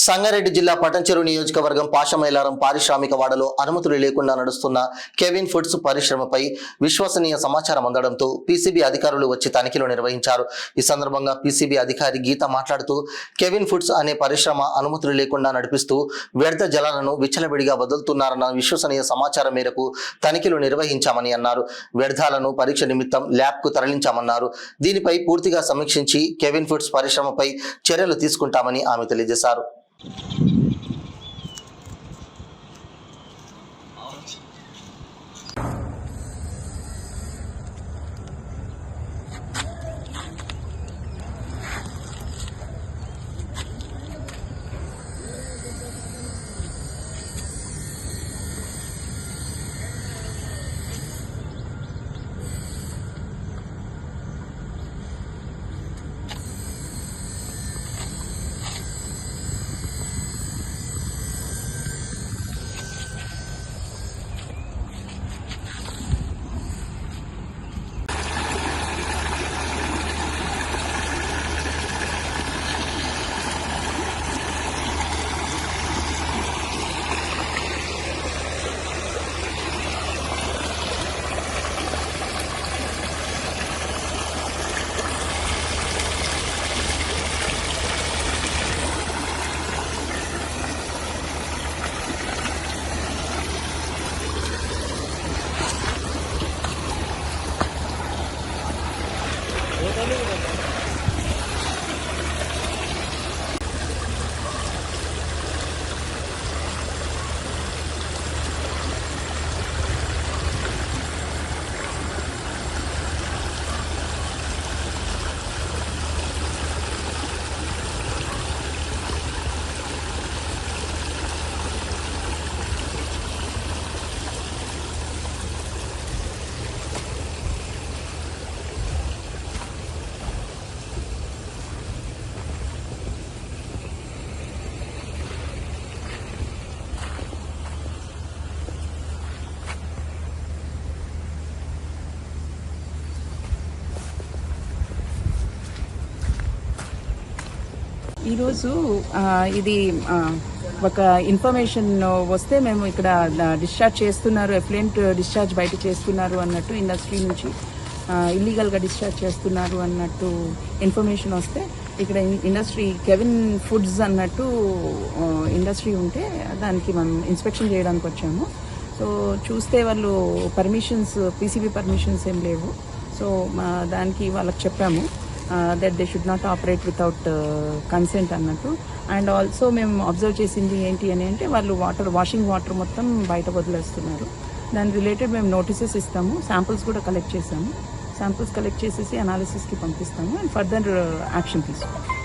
సంగారెడ్డి జిల్లా పటంచెరు నియోజకవర్గం పాషమైలారం పారిశ్రామిక వాడలో అనుమతులు లేకుండా నడుస్తున్న కెవిన్ ఫుడ్స్ పరిశ్రమపై విశ్వసనీయ సమాచారం అందడంతో పీసీబీ అధికారులు వచ్చి తనిఖీలు నిర్వహించారు. ఈ సందర్భంగా పీసీబీ అధికారి గీత మాట్లాడుతూ కెవిన్ ఫుడ్స్ అనే పరిశ్రమ అనుమతులు లేకుండా నడిపిస్తూ వ్యర్థ జలాలను విచ్చలవిడిగా వదులుతున్నారన్న విశ్వసనీయ సమాచారం మేరకు తనిఖీలు నిర్వహించామని అన్నారు. వ్యర్థాలను పరీక్ష నిమిత్తం ల్యాబ్కు తరలించామన్నారు. దీనిపై పూర్తిగా సమీక్షించి కెవిన్ ఫుడ్స్ పరిశ్రమపై చర్యలు తీసుకుంటామని ఆమె తెలియజేశారు. ఈరోజు ఇది ఒక ఇన్ఫర్మేషన్ వస్తే మేము ఇక్కడ డిశ్చార్జ్ చేస్తున్నారు, ఎఫ్లెంట్ డిశ్చార్జ్ బయట చేస్తున్నారు అన్నట్టు, ఇండస్ట్రీ నుంచి ఇల్లీగల్గా డిశ్చార్జ్ చేస్తున్నారు అన్నట్టు ఇన్ఫర్మేషన్ వస్తే ఇక్కడ ఇండస్ట్రీ కెవిన్ ఫుడ్స్ అన్నట్టు ఇండస్ట్రీ ఉంటే దానికి మనం ఇన్స్పెక్షన్ చేయడానికి వచ్చాము. సో చూస్తే వాళ్ళు పర్మిషన్స్, పీసీబీ పర్మిషన్స్ ఏం లేవు. సో దానికి వాళ్ళకి చెప్పాము that they should not operate without consent అన్నట్టు. అండ్ ఆల్సో మేము అబ్జర్వ్ చేసింది ఏంటి అని అంటే వాళ్ళు వాషింగ్ వాటర్ మొత్తం బయట వదిలేస్తున్నారు. దాని రిలేటెడ్ మేము నోటీసెస్ ఇస్తాము, శాంపుల్స్ కూడా కలెక్ట్ చేసాము. శాంపుల్స్ కలెక్ట్ చేసేసి అనాలిసిస్కి పంపిస్తాము అండ్ ఫర్దర్ యాక్షన్ తీసుకుంటాము.